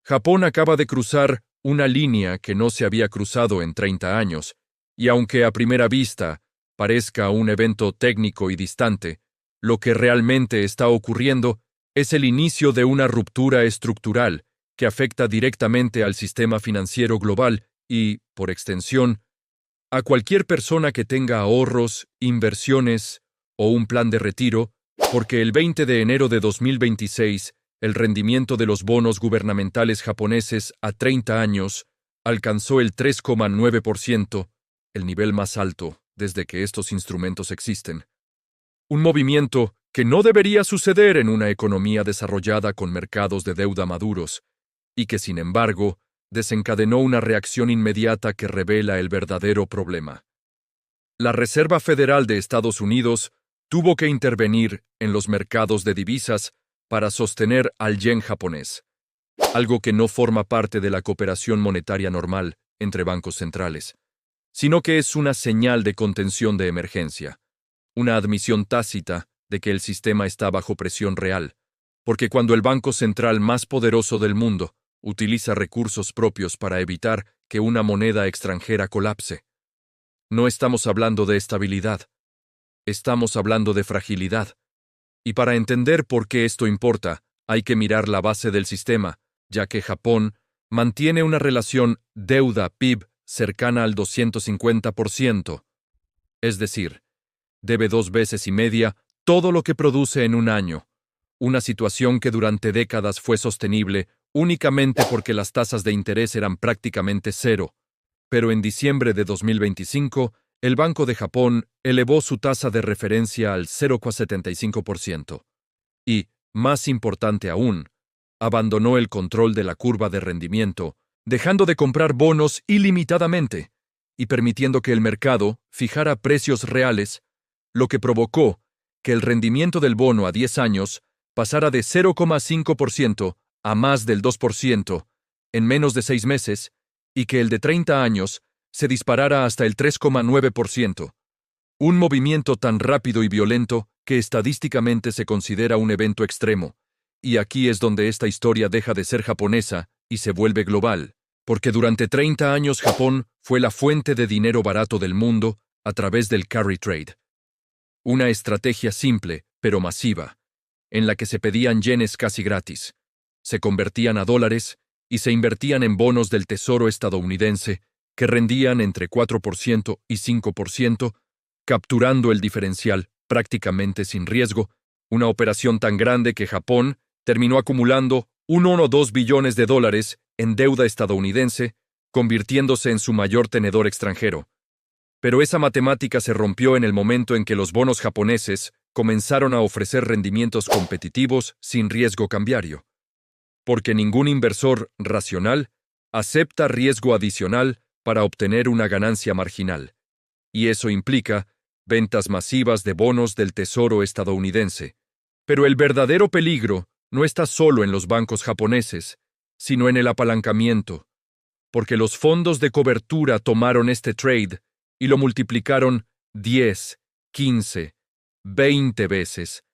Japón acaba de cruzar una línea que no se había cruzado en 30 años, y aunque a primera vista parezca un evento técnico y distante, lo que realmente está ocurriendo es el inicio de una ruptura estructural que afecta directamente al sistema financiero global y, por extensión, a cualquier persona que tenga ahorros, inversiones o un plan de retiro, porque el 20 de enero de 2026, el rendimiento de los bonos gubernamentales japoneses a 30 años alcanzó el 3,9%, el nivel más alto desde que estos instrumentos existen. Un movimiento que no debería suceder en una economía desarrollada con mercados de deuda maduros, y que, sin embargo, desencadenó una reacción inmediata que revela el verdadero problema. La Reserva Federal de Estados Unidos tuvo que intervenir en los mercados de divisas para sostener al yen japonés, algo que no forma parte de la cooperación monetaria normal entre bancos centrales, sino que es una señal de contención de emergencia, una admisión tácita de que el sistema está bajo presión real, porque cuando el banco central más poderoso del mundo utiliza recursos propios para evitar que una moneda extranjera colapse, no estamos hablando de estabilidad, estamos hablando de fragilidad. Y para entender por qué esto importa, hay que mirar la base del sistema, ya que Japón mantiene una relación deuda-PIB cercana al 250%, es decir, debe 2,5 veces todo lo que produce en un año, una situación que durante décadas fue sostenible únicamente porque las tasas de interés eran prácticamente cero, pero en diciembre de 2025, el Banco de Japón elevó su tasa de referencia al 0,75%. Y, más importante aún, abandonó el control de la curva de rendimiento, dejando de comprar bonos ilimitadamente y permitiendo que el mercado fijara precios reales, lo que provocó que el rendimiento del bono a 10 años pasara de 0,5% a más del 2% en menos de 6 meses y que el de 30 años se disparara hasta el 3,9%. Un movimiento tan rápido y violento que estadísticamente se considera un evento extremo. Y aquí es donde esta historia deja de ser japonesa y se vuelve global, porque durante 30 años Japón fue la fuente de dinero barato del mundo a través del carry trade. Una estrategia simple, pero masiva, en la que se pedían yenes casi gratis, se convertían a dólares y se invertían en bonos del Tesoro estadounidense que rendían entre 4% y 5%, capturando el diferencial prácticamente sin riesgo, una operación tan grande que Japón terminó acumulando $1,2 billones en deuda estadounidense, convirtiéndose en su mayor tenedor extranjero. Pero esa matemática se rompió en el momento en que los bonos japoneses comenzaron a ofrecer rendimientos competitivos sin riesgo cambiario. Porque ningún inversor racional acepta riesgo adicional para obtener una ganancia marginal. Y eso implica ventas masivas de bonos del Tesoro estadounidense. Pero el verdadero peligro no está solo en los bancos japoneses, sino en el apalancamiento, porque los fondos de cobertura tomaron este trade y lo multiplicaron 10, 15, 20 veces,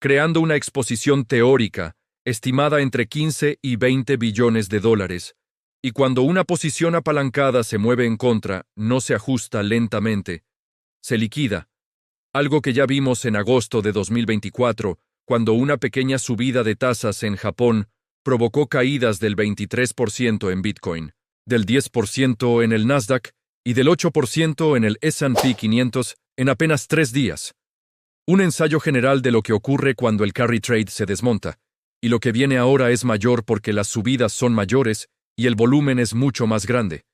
creando una exposición teórica estimada entre 15 y 20 billones de dólares, y cuando una posición apalancada se mueve en contra, no se ajusta lentamente, se liquida, algo que ya vimos en agosto de 2024, cuando una pequeña subida de tasas en Japón provocó caídas del 23% en Bitcoin, del 10% en el Nasdaq y del 8% en el S&P 500 en apenas 3 días. Un ensayo general de lo que ocurre cuando el carry trade se desmonta, y lo que viene ahora es mayor porque las subidas son mayores y el volumen es mucho más grande,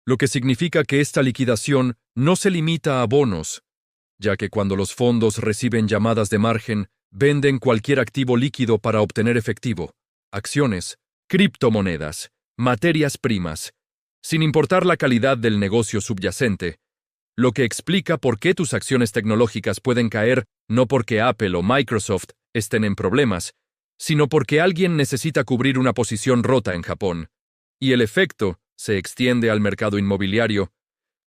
lo que significa que esta liquidación no se limita a bonos, ya que cuando los fondos reciben llamadas de margen, venden cualquier activo líquido para obtener efectivo, acciones, criptomonedas, materias primas, sin importar la calidad del negocio subyacente, lo que explica por qué tus acciones tecnológicas pueden caer no porque Apple o Microsoft estén en problemas, sino porque alguien necesita cubrir una posición rota en Japón. Y el efecto se extiende al mercado inmobiliario,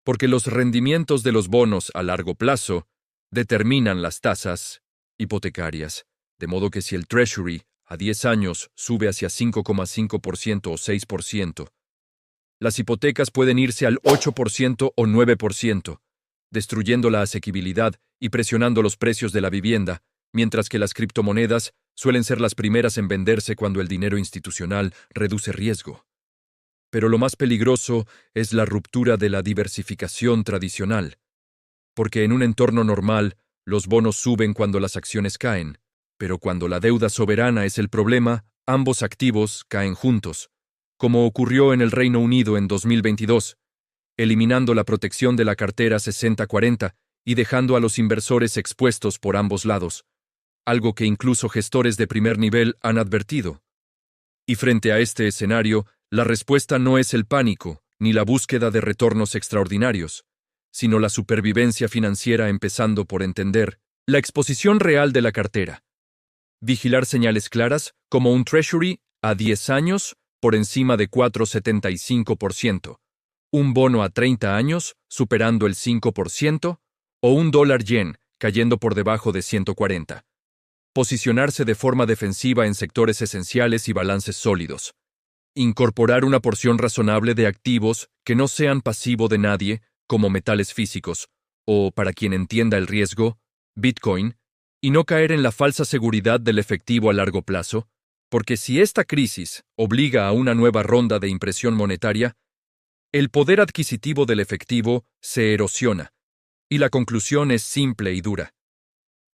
porque los rendimientos de los bonos a largo plazo determinan las tasas hipotecarias, de modo que si el Treasury a 10 años sube hacia 5,5% o 6%. Las hipotecas pueden irse al 8% o 9%, destruyendo la asequibilidad y presionando los precios de la vivienda, mientras que las criptomonedas suelen ser las primeras en venderse cuando el dinero institucional reduce riesgo. Pero lo más peligroso es la ruptura de la diversificación tradicional, porque en un entorno normal, los bonos suben cuando las acciones caen, pero cuando la deuda soberana es el problema, ambos activos caen juntos, como ocurrió en el Reino Unido en 2022, eliminando la protección de la cartera 60-40 y dejando a los inversores expuestos por ambos lados, algo que incluso gestores de primer nivel han advertido. Y frente a este escenario, la respuesta no es el pánico, ni la búsqueda de retornos extraordinarios, sino la supervivencia financiera, empezando por entender la exposición real de la cartera. Vigilar señales claras, como un Treasury a 10 años por encima de 4,75%, un bono a 30 años superando el 5%, o un dólar yen cayendo por debajo de 140. Posicionarse de forma defensiva en sectores esenciales y balances sólidos. Incorporar una porción razonable de activos que no sean pasivo de nadie, como metales físicos, o, para quien entienda el riesgo, Bitcoin, y no caer en la falsa seguridad del efectivo a largo plazo, porque si esta crisis obliga a una nueva ronda de impresión monetaria, el poder adquisitivo del efectivo se erosiona, y la conclusión es simple y dura.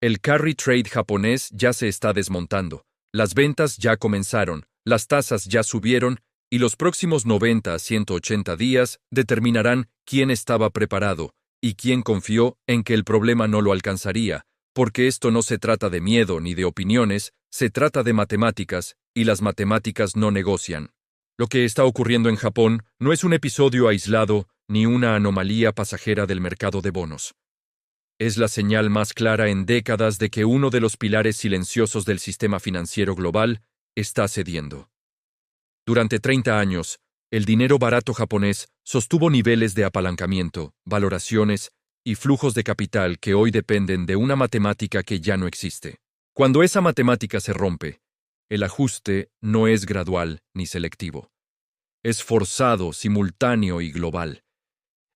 El carry trade japonés ya se está desmontando, las ventas ya comenzaron, las tasas ya subieron, y los próximos 90 a 180 días determinarán quién estaba preparado y quién confió en que el problema no lo alcanzaría, porque esto no se trata de miedo ni de opiniones, se trata de matemáticas, y las matemáticas no negocian. Lo que está ocurriendo en Japón no es un episodio aislado ni una anomalía pasajera del mercado de bonos. Es la señal más clara en décadas de que uno de los pilares silenciosos del sistema financiero global está cediendo. Durante 30 años, el dinero barato japonés sostuvo niveles de apalancamiento, valoraciones y flujos de capital que hoy dependen de una matemática que ya no existe. Cuando esa matemática se rompe, el ajuste no es gradual ni selectivo. Es forzado, simultáneo y global.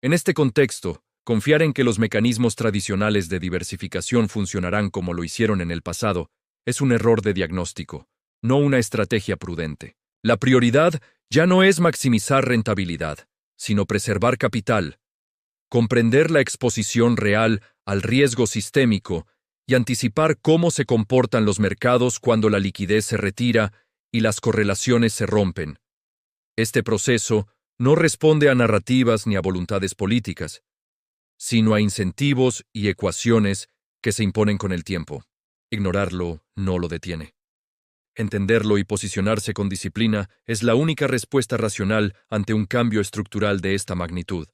En este contexto, confiar en que los mecanismos tradicionales de diversificación funcionarán como lo hicieron en el pasado es un error de diagnóstico, no una estrategia prudente. La prioridad ya no es maximizar rentabilidad, sino preservar capital, comprender la exposición real al riesgo sistémico y anticipar cómo se comportan los mercados cuando la liquidez se retira y las correlaciones se rompen. Este proceso no responde a narrativas ni a voluntades políticas, sino a incentivos y ecuaciones que se imponen con el tiempo. Ignorarlo no lo detiene. Entenderlo y posicionarse con disciplina es la única respuesta racional ante un cambio estructural de esta magnitud.